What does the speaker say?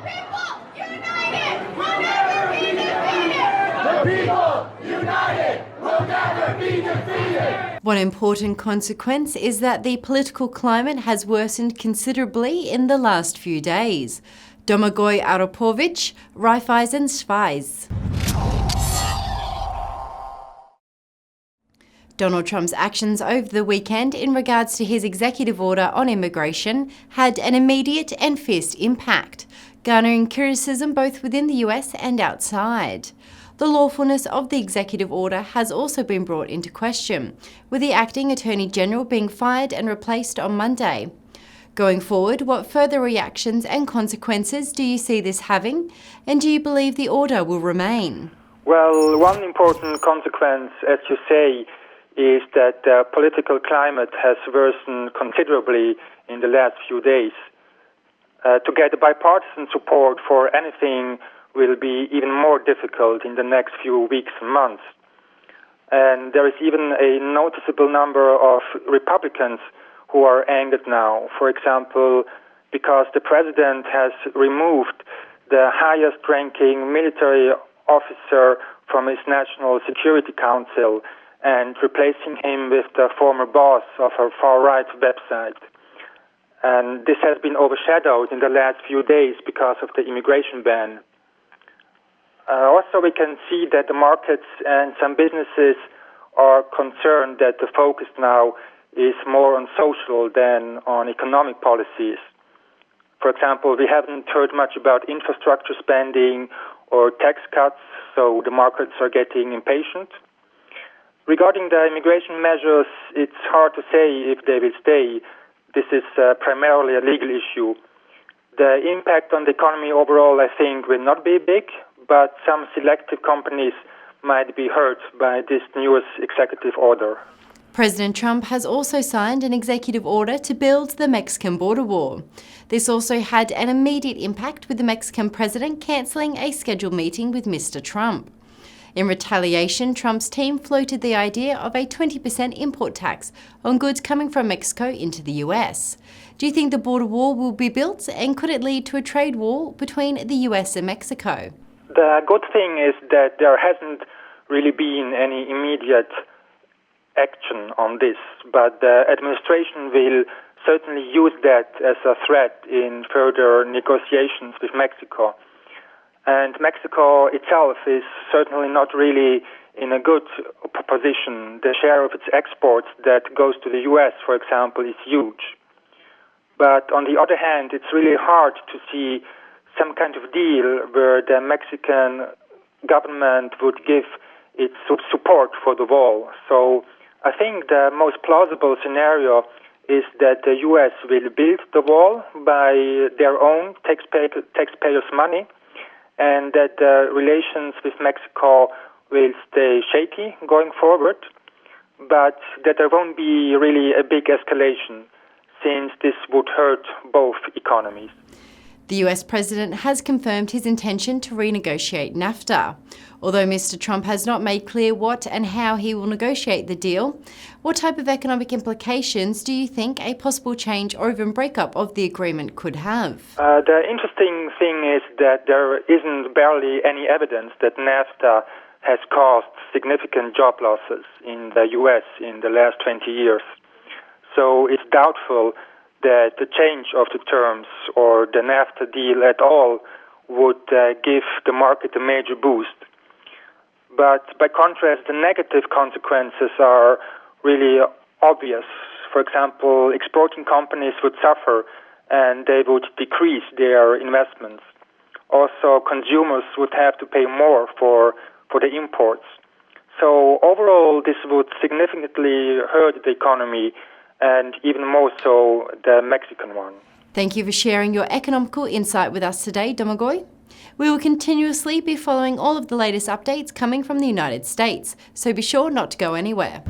people united will never be defeated! The people united will never be defeated! One important consequence is that the political climate has worsened considerably in the last few days. Domagoj Arapovic, Raiffeisen Schweiz. Donald Trump's actions over the weekend in regards to his executive order on immigration had an immediate and fierce impact, garnering criticism both within the US and outside. The lawfulness of the executive order has also been brought into question, with the acting Attorney General being fired and replaced on Monday. Going forward, what further reactions and consequences do you see this having, and do you believe the order will remain? Well, one important consequence, as you say, is that the political climate has worsened considerably in the last few days. To get bipartisan support for anything will be even more difficult in the next few weeks and months. And there is even a noticeable number of Republicans who are angered now. For example, because the president has removed the highest-ranking military officer from his National Security Council and replacing him with the former boss of a far-right website. And this has been overshadowed in the last few days because of the immigration ban. Also, we can see that the markets and some businesses are concerned that the focus now is more on social than on economic policies. For example, we haven't heard much about infrastructure spending or tax cuts, so the markets are getting impatient. Regarding the immigration measures, it's hard to say if they will stay. This is primarily a legal issue. The impact on the economy overall, I think, will not be big, but some selective companies might be hurt by this newest executive order. President Trump has also signed an executive order to build the Mexican border wall. This also had an immediate impact, with the Mexican president cancelling a scheduled meeting with Mr. Trump. In retaliation, Trump's team floated the idea of a 20% import tax on goods coming from Mexico into the US. Do you think the border wall will be built, and could it lead to a trade war between the US and Mexico? The good thing is that there hasn't really been any immediate action on this, but the administration will certainly use that as a threat in further negotiations with Mexico. And Mexico itself is certainly not really in a good position. The share of its exports that goes to the US, for example, is huge. But on the other hand, it's really hard to see some kind of deal where the Mexican government would give its support for the wall. So I think the most plausible scenario is that the US will build the wall by their own taxpayers' money, and that the relations with Mexico will stay shaky going forward, but that there won't be really a big escalation, since this would hurt both economies. The US president has confirmed his intention to renegotiate NAFTA. Although Mr. Trump has not made clear what and how he will negotiate the deal, what type of economic implications do you think a possible change or even breakup of the agreement could have? The interesting thing is that there isn't barely any evidence that NAFTA has caused significant job losses in the US in the last 20 years. So it's doubtful that the change of the terms or the NAFTA deal at all would give the market a major boost. But by contrast, the negative consequences are really obvious. For example, exporting companies would suffer and they would decrease their investments. Also, consumers would have to pay more for the imports. So overall, this would significantly hurt the economy, and even more so the Mexican one. Thank you for sharing your economical insight with us today, Domagoj. We will continuously be following all of the latest updates coming from the United States, so be sure not to go anywhere.